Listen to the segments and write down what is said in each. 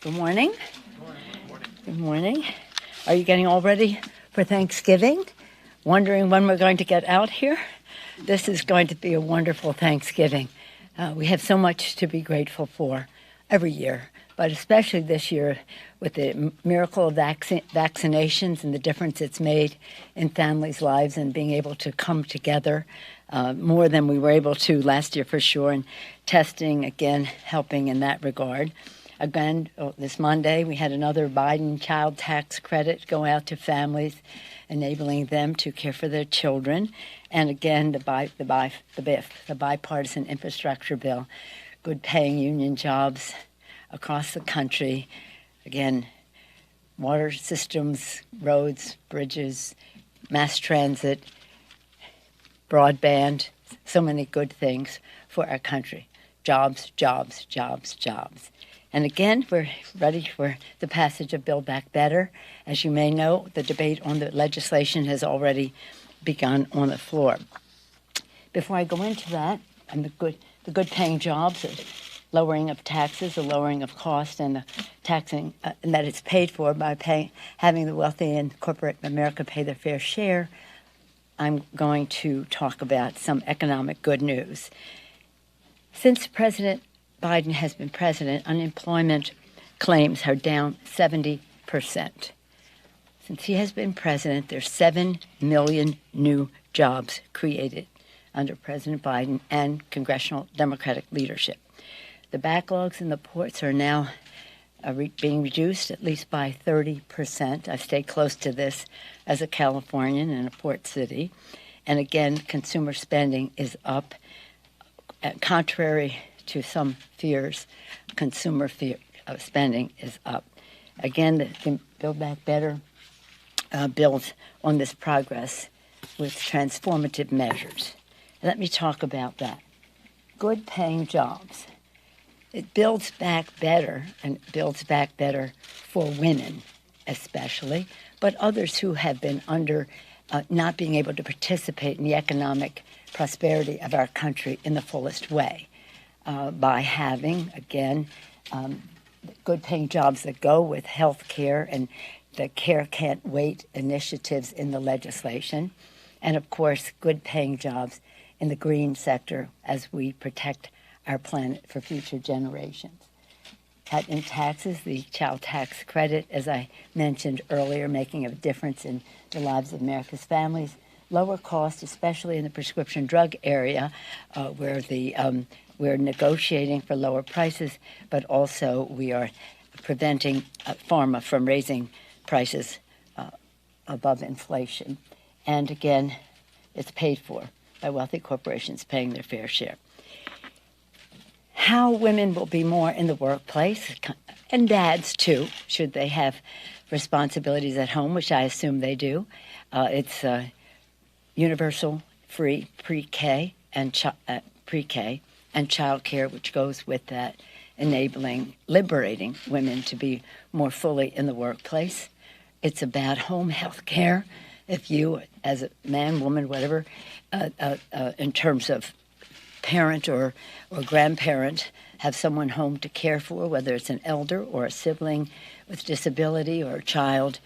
Good morning. Good morning. Are you getting all ready for Thanksgiving? Wondering when we're going to get out here? This is going to be a wonderful Thanksgiving. We have so much to be grateful for every year, but especially this year with the miracle of vaccinations and the difference it's made in families' lives and being able to come together more than we were able to last year for sure, and testing, again, helping in that regard. Again, this Monday, we had another Biden child tax credit go out to families, enabling them to care for their children. And again, the bipartisan infrastructure bill, good paying union jobs across the country. Again, water systems, roads, bridges, mass transit, broadband, so many good things for our country. Jobs, jobs, jobs, jobs. And again, we're ready for the passage of Build Back Better. As you may know, the debate on the legislation has already begun on the floor. Before I go into that, and the good paying jobs, the lowering of taxes, the lowering of cost, and the taxing and that it's paid for by having the wealthy and corporate America pay their fair share, I'm going to talk about some economic good news. Since President Biden has been president, unemployment claims are down 70%. Since he has been president, there's 7 million new jobs created under President Biden and congressional Democratic leadership. The backlogs in the ports are now being reduced at least by 30%. I stay close to this as a Californian in a port city. And again, consumer spending is up. Contrary to some fears, consumer spending is up. Again, the Build Back Better builds on this progress with transformative measures. Let me talk about that. Good paying jobs. It builds back better, and builds back better for women especially, but others who have been under not being able to participate in the economic prosperity of our country in the fullest way. By having, again, good paying jobs that go with health care and the Care Can't Wait initiatives in the legislation, and of course, good paying jobs in the green sector as we protect our planet for future generations. Cut in taxes, the child tax credit, as I mentioned earlier, making a difference in the lives of America's families. Lower cost, especially in the prescription drug area, where we're negotiating for lower prices, but also we are preventing pharma from raising prices above inflation. And again, it's paid for by wealthy corporations paying their fair share. How women will be more in the workplace, and dads too, should they have responsibilities at home, which I assume they do. It's universal free pre-K and child care, which goes with that, liberating women to be more fully in the workplace. It's about home health care. If you, as a man, woman, whatever, in terms of parent or grandparent, have someone home to care for, whether it's an elder or a sibling with disability or a child,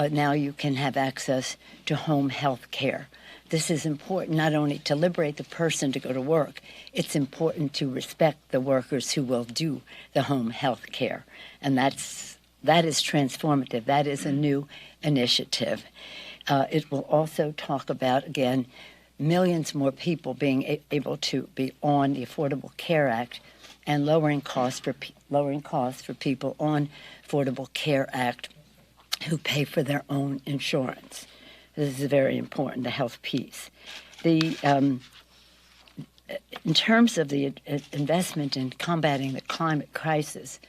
now you can have access to home health care. This is important not only to liberate the person to go to work, it's important to respect the workers who will do the home health care. And that is transformative. That is a new initiative. It will also talk about, again, millions more people being able to be on the Affordable Care Act and lowering costs for people on Affordable Care Act who pay for their own insurance. This is very important, the health piece. In terms of the investment in combating the climate crisis,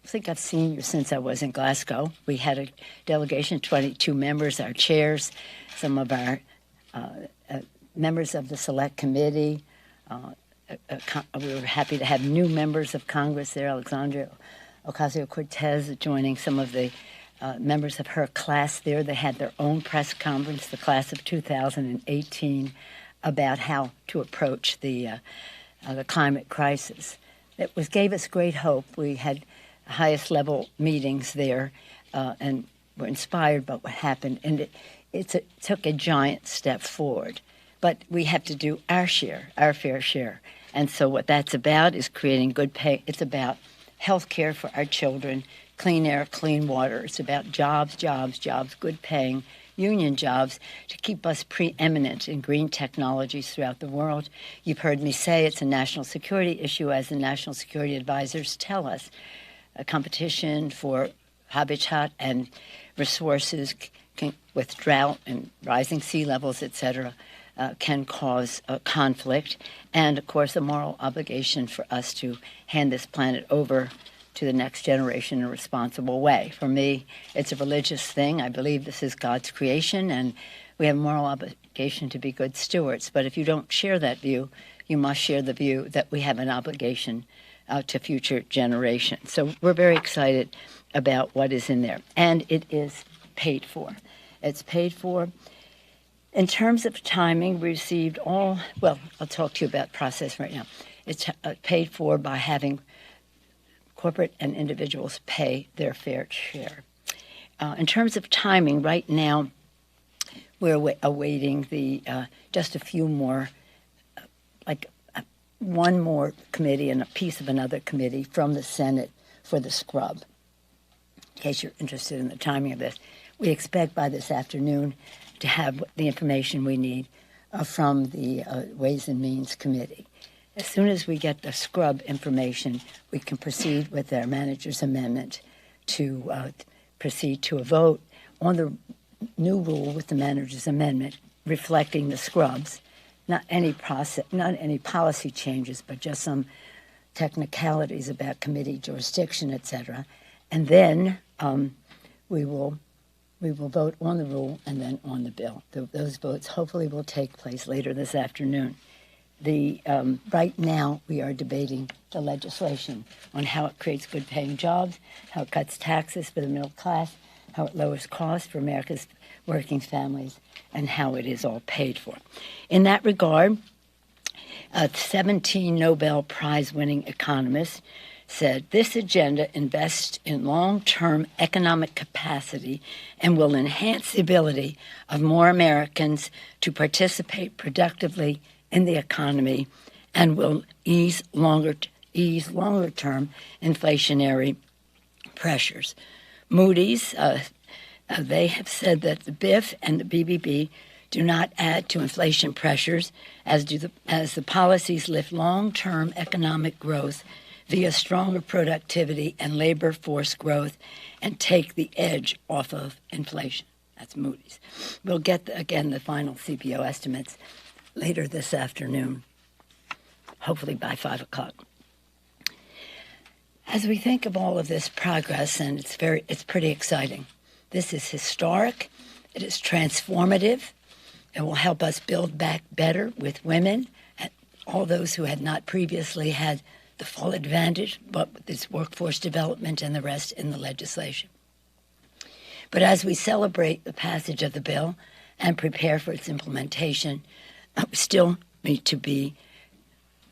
I think I've seen you since I was in Glasgow. We had a delegation, 22 members, our chairs, some of our members of the Select Committee. We were happy to have new members of Congress there, Alexandria Ocasio-Cortez joining some of the members of her class there. They had their own press conference, the class of 2018, about how to approach the climate crisis. It gave us great hope. We had highest level meetings there, and were inspired by what happened. And it took a giant step forward. But we have to do our share, our fair share. And so what that's about is creating good pay. It's about health care for our children, clean air, clean water. It's about jobs, jobs, jobs, good paying union jobs to keep us preeminent in green technologies throughout the world. You've heard me say it's a national security issue, as the national security advisors tell us. A competition for habitat and resources with drought and rising sea levels, etc., can cause conflict, and of course a moral obligation for us to hand this planet over to the next generation in a responsible way. For me, it's a religious thing. I believe this is God's creation, and we have a moral obligation to be good stewards. But if you don't share that view, you must share the view that we have an obligation to future generations. So we're very excited about what is in there, and it is paid for. It's paid for. In terms of timing, we received I'll talk to you about process right now. It's paid for by having corporate and individuals pay their fair share. In terms of timing, right now, we're awaiting just a few more, one more committee and a piece of another committee from the Senate for the scrub. In case you're interested in the timing of this, we expect by this afternoon to have the information we need from the Ways and Means Committee. As soon as we get the scrub information, we can proceed with our manager's amendment to proceed to a vote on the new rule with the manager's amendment reflecting the scrubs, not any policy changes, but just some technicalities about committee jurisdiction, etc. And then we will vote on the rule and then on the bill. Those votes hopefully will take place later this afternoon. Right now, we are debating the legislation on how it creates good-paying jobs, how it cuts taxes for the middle class, how it lowers costs for America's working families, and how it is all paid for. In that regard, 17 Nobel Prize-winning economists said this agenda invests in long-term economic capacity and will enhance the ability of more Americans to participate productively in the economy and will ease longer-term inflationary pressures. Moody's, they have said that the BIF and the BBB do not add to inflation pressures as the policies lift long-term economic growth via stronger productivity and labor force growth and take the edge off of inflation. That's Moody's. We'll get, again, the final CPO estimates later this afternoon, hopefully by 5 o'clock. As we think of all of this progress, and it's pretty exciting. This is historic. It is transformative. It will help us build back better with women and all those who had not previously had the full advantage, but with this workforce development and the rest in the legislation. But as we celebrate the passage of the bill and prepare for its implementation, we still need to be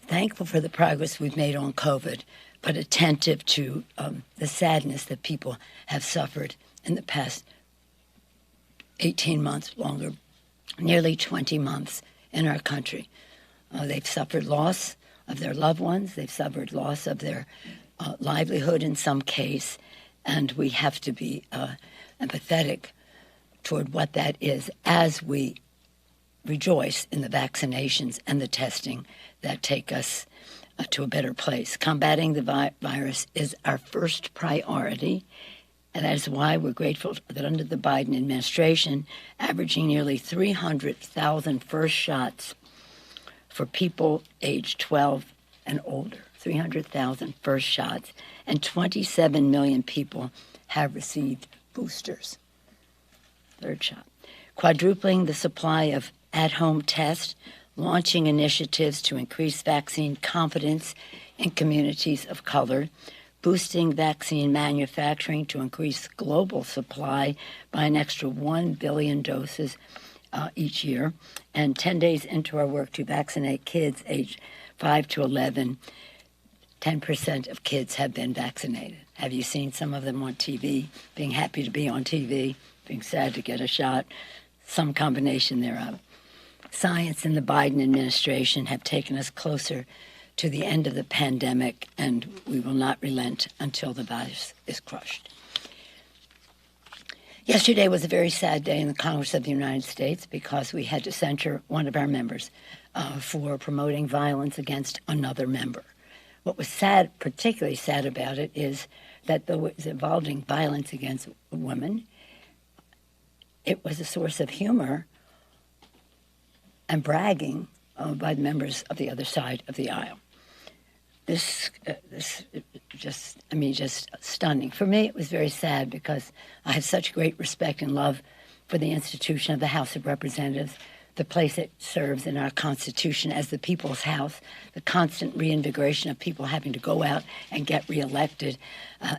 thankful for the progress we've made on COVID, but attentive to the sadness that people have suffered in the past 18 months, longer, nearly 20 months in our country. They've suffered loss of their loved ones. They've suffered loss of their livelihood in some case, and we have to be empathetic toward what that is as we rejoice in the vaccinations and the testing that take us to a better place. Combating the virus is our first priority, and that is why we're grateful that under the Biden administration, averaging nearly 300,000 first shots for people aged 12 and older, 300,000 first shots, and 27 million people have received boosters, third shot. Quadrupling the supply of at-home tests, launching initiatives to increase vaccine confidence in communities of color, boosting vaccine manufacturing to increase global supply by an extra 1 billion doses each year, and 10 days into our work to vaccinate kids aged 5 to 11, 10% of kids have been vaccinated. Have you seen some of them on TV, being happy to be on TV, being sad to get a shot? Some combination thereof. Science and the Biden administration have taken us closer to the end of the pandemic, and we will not relent until the virus is crushed. Yesterday was a very sad day in the Congress of the United States because we had to censure one of our members for promoting violence against another member. What was sad, particularly sad about it, is that though it was involving violence against women, it was a source of humor and bragging by the members of the other side of the aisle. This just stunning. For me, it was very sad because I have such great respect and love for the institution of the House of Representatives, the place it serves in our Constitution as the people's house, the constant reinvigoration of people having to go out and get reelected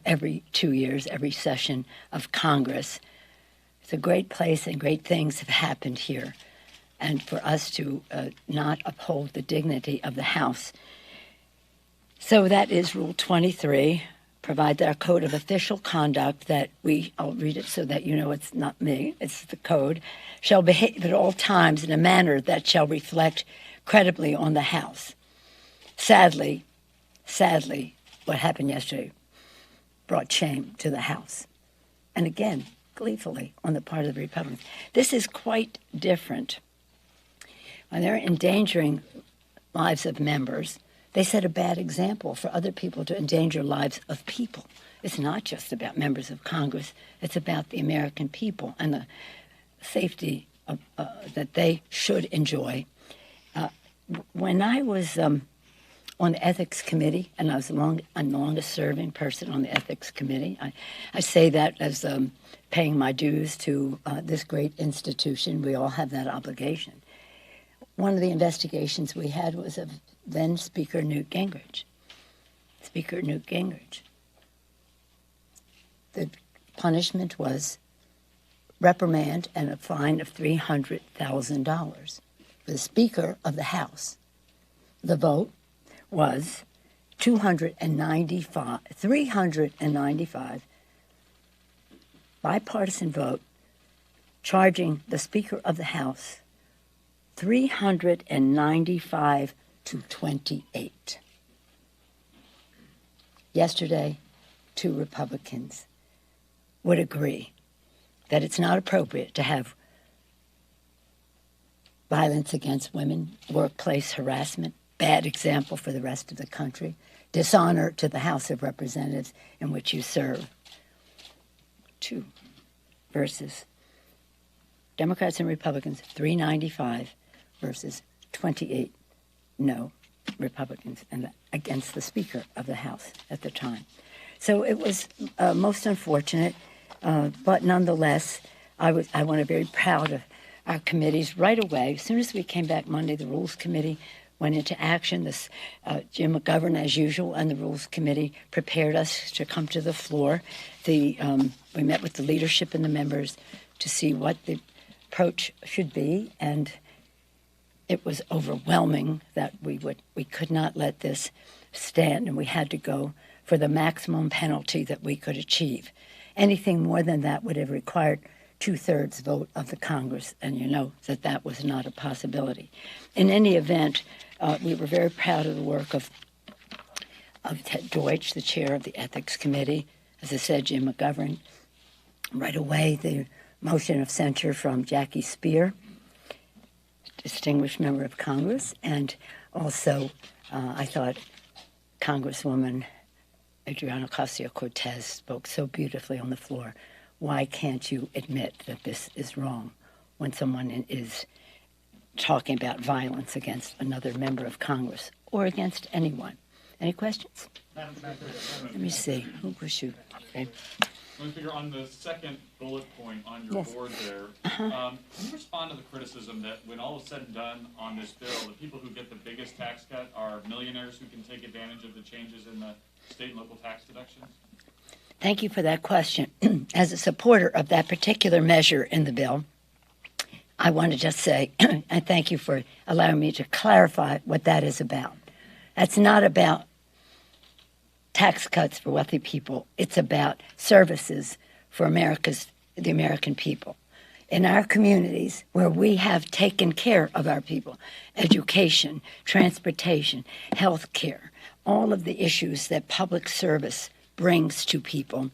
every 2 years, every session of Congress. It's a great place and great things have happened here. And for us to not uphold the dignity of the House. So that is Rule 23, provides our code of official conduct that I'll read it so that you know it's not me, it's the code, shall behave at all times in a manner that shall reflect credibly on the House. Sadly, what happened yesterday brought shame to the House. And again, gleefully on the part of the Republicans. This is quite different. When they're endangering lives of members, they set a bad example for other people to endanger lives of people. It's not just about members of Congress. It's about the American people and the safety that they should enjoy. When I was on the Ethics Committee, and I'm the longest-serving person on the Ethics Committee, I say that as paying my dues to this great institution. We all have that obligation. One of the investigations we had was of then Speaker Newt Gingrich. The punishment was reprimand and a fine of $300,000 for the Speaker of the House. The vote was 395 bipartisan vote charging the Speaker of the House 395 to 28. Yesterday, 2 Republicans would agree that it's not appropriate to have violence against women, workplace harassment, bad example for the rest of the country, dishonor to the House of Representatives in which you serve. 2 versus Democrats and Republicans, 395 versus 28 no Republicans and against the Speaker of the House at the time. So it was most unfortunate, but nonetheless, I want to be very proud of our committees right away. As soon as we came back Monday, the Rules Committee went into action. Jim McGovern, as usual, and the Rules Committee prepared us to come to the floor. We met with the leadership and the members to see what the approach should be, and it was overwhelming that we could not let this stand, and we had to go for the maximum penalty that we could achieve. Anything more than that would have required 2/3 vote of the Congress, and you know that was not a possibility. In any event, we were very proud of the work of Ted Deutsch, the chair of the Ethics Committee. As I said, Jim McGovern. Right away, the motion of censure from Jackie Speer, distinguished member of Congress, and also I thought Congresswoman Adriana Ocasio-Cortez spoke so beautifully on the floor. Why can't you admit that this is wrong when someone is talking about violence against another member of Congress or against anyone? Any questions? Let me see. Who was you? Okay. Let me figure on the second bullet point on your board there. Can you respond to the criticism that when all is said and done on this bill, the people who get the biggest tax cut are millionaires who can take advantage of the changes in the state and local tax deductions? Thank you for that question. As a supporter of that particular measure in the bill, I want to just say, and thank you for allowing me to clarify what that is about. That's not about tax cuts for wealthy people. It's about services for the American people. In our communities where we have taken care of our people, education, transportation, health care, all of the issues that public service brings to people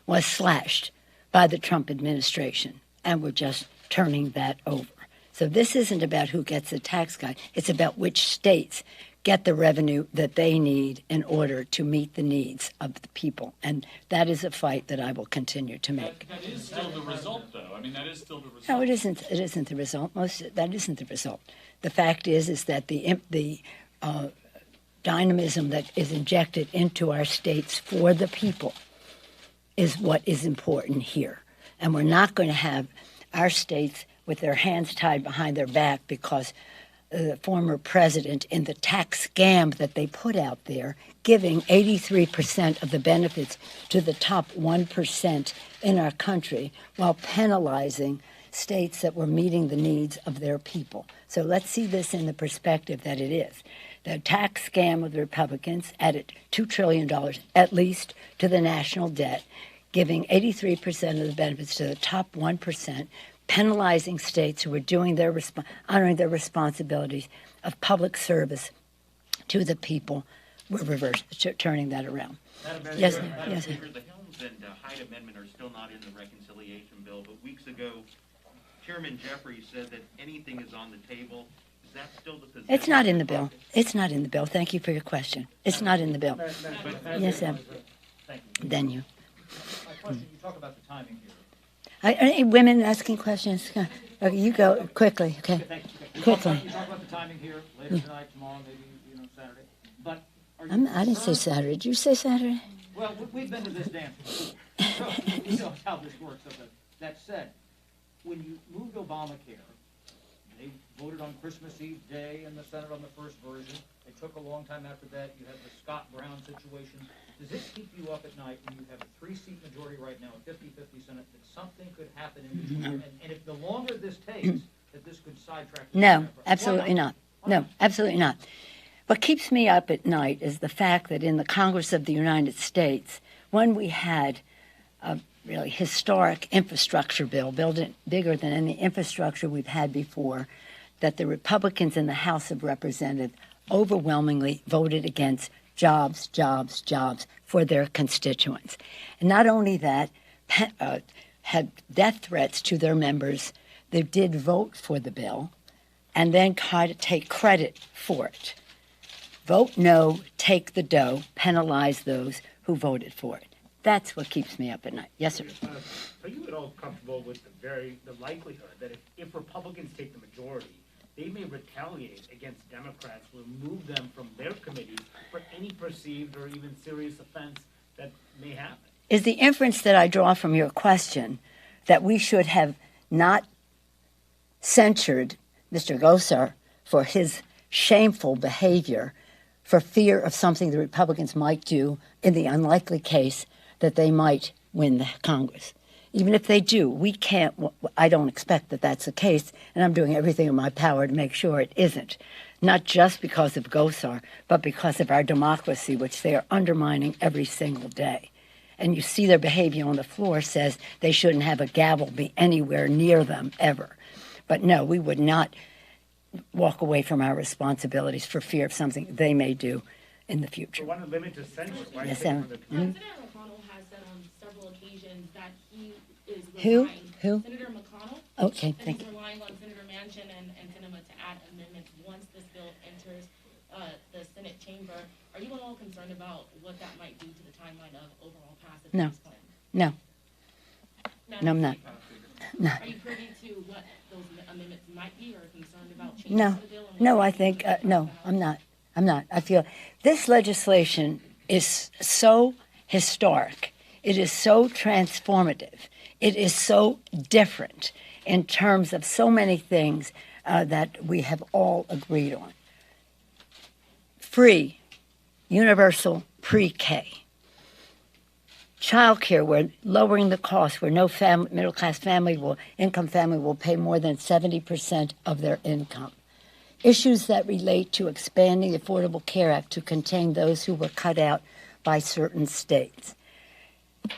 was slashed by the Trump administration, and we're just turning that over. So this isn't about who gets a tax cut. It's about which states get the revenue that they need in order to meet the needs of the people. And that is a fight that I will continue to make. That is still the result, though. I mean, that is still the result. No, it isn't. It isn't the result. That isn't the result. The fact is that the dynamism that is injected into our states for the people is what is important here. And we're not going to have our states with their hands tied behind their back because the former president, in the tax scam that they put out there, giving 83% of the benefits to the top 1% in our country while penalizing states that were meeting the needs of their people. So let's see this in the perspective that it is. The tax scam of the Republicans added $2 trillion at least to the national debt, giving 83% of the benefits to the top 1%, penalizing states who were doing honoring their responsibilities of public service to the people. We're turning that around. Yes, yes. Speaker, the Helms and Hyde Amendment are still not in the reconciliation bill, but weeks ago, Chairman Jeffries said that anything is on the table. Is that still the position? It's not in the bill. It's not in the bill. Thank you for your question. It's not in the bill. Yes, Em. Thank you. Then you. My question, you talk about the timing here. Any women asking questions? Okay, you go quickly. Okay, Thank you. quickly. You talk about the timing here, later tonight, tomorrow, maybe, Saturday. But are you I didn't say concerned- Saturday. Did you say Saturday? Well, we've been to this dance before, so we know how this works. So that said, when you moved Obamacare, they voted on Christmas Eve day in the Senate on the first version. It took a long time after that. You had the Scott Brown situation. Does it keep you up at night when you have a 3-seat majority right now, a 50-50 Senate, that something could happen in between? And if the longer this takes, that this could sidetrack? the No, Senate? absolutely not. No, absolutely not. What keeps me up at night is the fact that in the Congress of the United States, when we had a really historic infrastructure bill, bigger than any infrastructure we've had before, that the Republicans in the House of Representatives overwhelmingly voted against jobs, jobs, jobs for their constituents. And not only that, had death threats to their members that did vote for the bill and then try to take credit for it. Vote no, take the dough, penalize those who voted for it. That's what keeps me up at night. Yes, sir. Are you at all comfortable with the likelihood that if Republicans take the majority, they may retaliate against Democrats, remove them from their committees for any perceived or even serious offense that may happen? Is the inference that I draw from your question that we should have not censured Mr. Gosar for his shameful behavior for fear of something the Republicans might do in the unlikely case that they might win the Congress? Even if they do, we can't, I don't expect that that's the case, and I'm doing everything in my power to make sure it isn't. Not just because of Gosar, but because of our democracy, which they are undermining every single day. And you see their behavior on the floor says they shouldn't have a gavel be anywhere near them ever. But no, we would not walk away from our responsibilities for fear of something they may do in the future. For one limit to censure, why Yes, take Em. from the Senator McConnell has said on several occasions that he is Who? relying. Who? Senator McConnell. Okay, That thank he's you. relying on Senator Manchin and Sinema to add amendments once this bill enters the Senate chamber. Are you at all concerned about what that might do to the timeline of overall passage No. of this plan? No, no, I'm not. No. Are you privy to what those amendments might be, or concerned about changes No, to the bill? And no, what I you think, think no, I'm not. I'm not. I feel this legislation is so historic. It is so transformative. It is so different in terms of so many things that we have all agreed on. Free, universal pre-K. Child care, where lowering the cost, where no middle-class income family will pay more than 70% of their income. Issues that relate to expanding the Affordable Care Act to contain those who were cut out by certain states.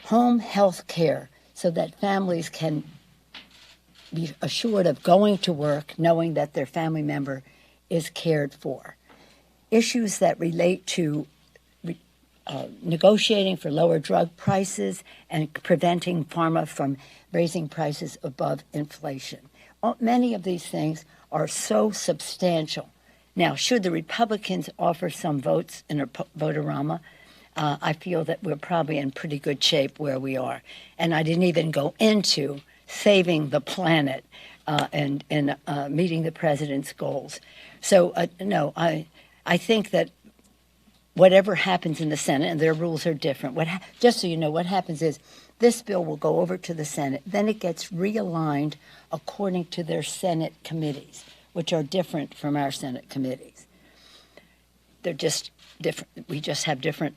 Home health care, so that families can be assured of going to work knowing that their family member is cared for. Issues that relate to negotiating for lower drug prices and preventing pharma from raising prices above inflation. Many of these things are so substantial. Now, should the Republicans offer some votes in a vote-a-rama, I feel that we're probably in pretty good shape where we are. And I didn't even go into saving the planet and meeting the president's goals. So, no, I think that whatever happens in the Senate, and their rules are different. Just so you know, what happens is this bill will go over to the Senate, then it gets realigned according to their Senate committees, which are different from our Senate committees. They're just different. We just have different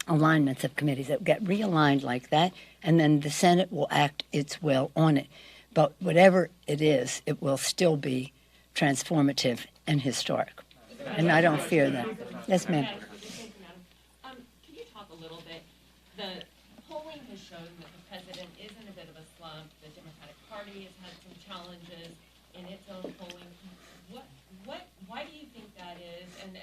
alignments of committees that get realigned like that, and then the Senate will act its will on it. But whatever it is, it will still be transformative and historic. And I don't fear that. Yes, ma'am. Can you talk a little bit? The polling has shown that the president is in a bit of a slump. The Democratic Party has had some challenges in its own polling. Why do you think that is? And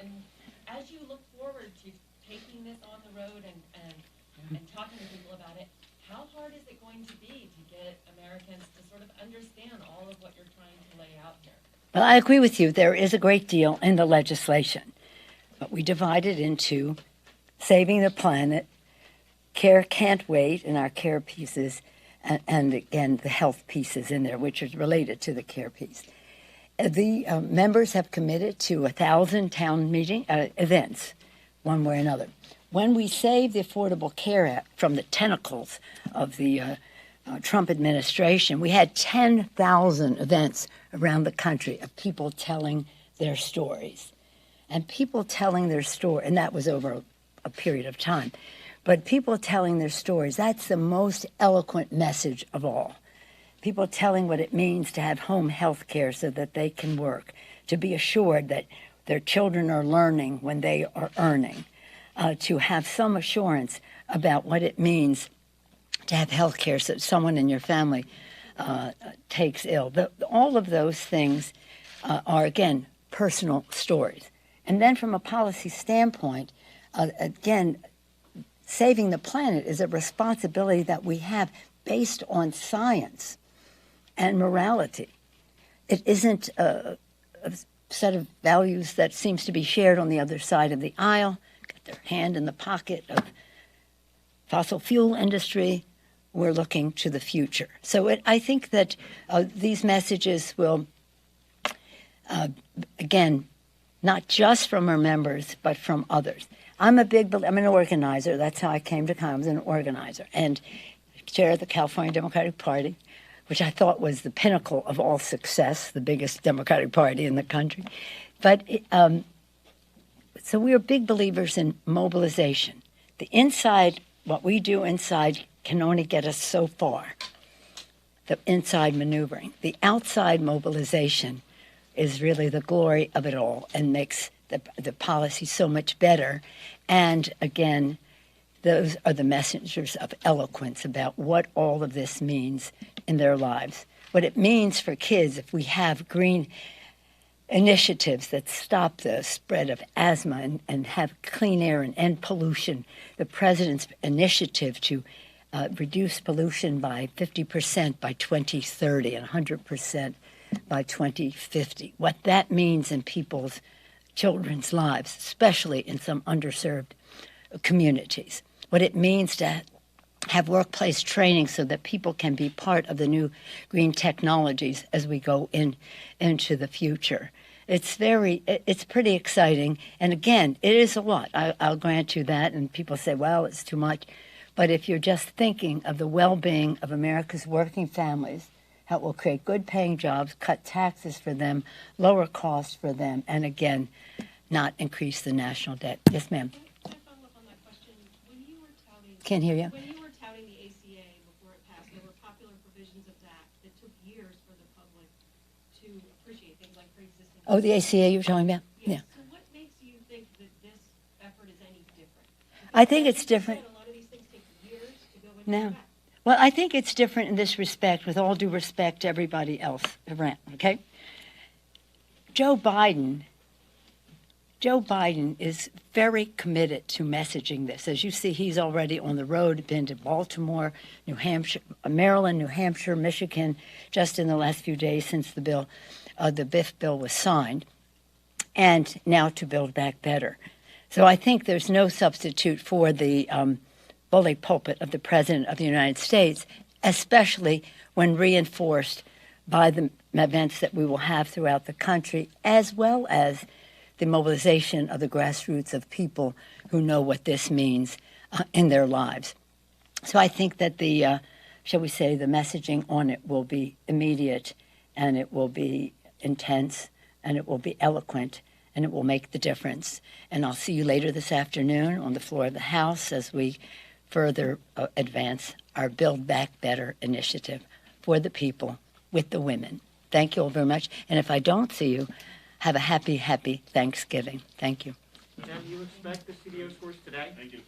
as you look forward to taking this on the road and talking to people about it, how hard is it going to be to get Americans to sort of understand all of what you're trying to lay out here? Well, I agree with you. There is a great deal in the legislation, but we divide it into saving the planet, care can't wait, and our care pieces, and again, the health pieces in there, which is related to the care piece. The members have committed to 1,000 town meeting events, one way or another. When we save the Affordable Care Act from the tentacles of the Trump administration, we had 10,000 events around the country of people telling their stories. And people telling their story, and that was over a period of time, but people telling their stories, that's the most eloquent message of all. People telling what it means to have home health care so that they can work, to be assured that their children are learning when they are earning, to have some assurance about what it means to have health care so that someone in your family takes ill. All of those things are, again, personal stories. And then from a policy standpoint, again, saving the planet is a responsibility that we have based on science and morality. It isn't a set of values that seems to be shared on the other side of the aisle, got their hand in the pocket of fossil fuel industry. We're looking to the future. So I think that these messages will, again, not just from our members, but from others. I'm an organizer. That's how I came to Congress, an organizer, and chair of the California Democratic Party, which I thought was the pinnacle of all success, the biggest Democratic Party in the country. But so we are big believers in mobilization. The inside, what we do inside can only get us so far, the inside maneuvering. The outside mobilization is really the glory of it all and makes the policy so much better. And again, those are the messengers of eloquence about what all of this means in their lives. What it means for kids if we have green initiatives that stop the spread of asthma and have clean air and end pollution. The president's initiative to reduce pollution by 50% by 2030 and 100% by 2050. What that means in people's children's lives, especially in some underserved communities. What it means to have workplace training so that people can be part of the new green technologies as we go into the future. It's pretty exciting. And again, it is a lot. I'll grant you that. And people say, well, it's too much. But if you're just thinking of the well-being of America's working families, how it will create good paying jobs, cut taxes for them, lower costs for them, and again, not increase the national debt. Yes, ma'am. Can I follow up on that question? When you were touting, Can't hear you. When you were touting the ACA before it passed, there were popular provisions of that took years for the public to appreciate, things like pre-existing. Oh, the ACA you're talking about? Yeah. So what makes you think that this effort is any different? I think it's different. A lot of these things take years to go into No. effect. Well, I think it's different in this respect, with all due respect to everybody else around, okay? Joe Biden is very committed to messaging this. As you see, he's already on the road, been to Baltimore, New Hampshire, Maryland, New Hampshire, Michigan, just in the last few days since the BIF bill was signed, and now to Build Back Better. So I think there's no substitute for the bully pulpit of the President of the United States, especially when reinforced by the events that we will have throughout the country, as well as the mobilization of the grassroots of people who know what this means in their lives. So I think that the, shall we say, the messaging on it will be immediate, and it will be intense, and it will be eloquent, and it will make the difference. And I'll see you later this afternoon on the floor of the House as we further advance our Build Back Better initiative for the people, with the women. Thank you all very much. And if I don't see you, have a happy, happy Thanksgiving. Thank you. Now, do you expect the CDO scores today? Thank you.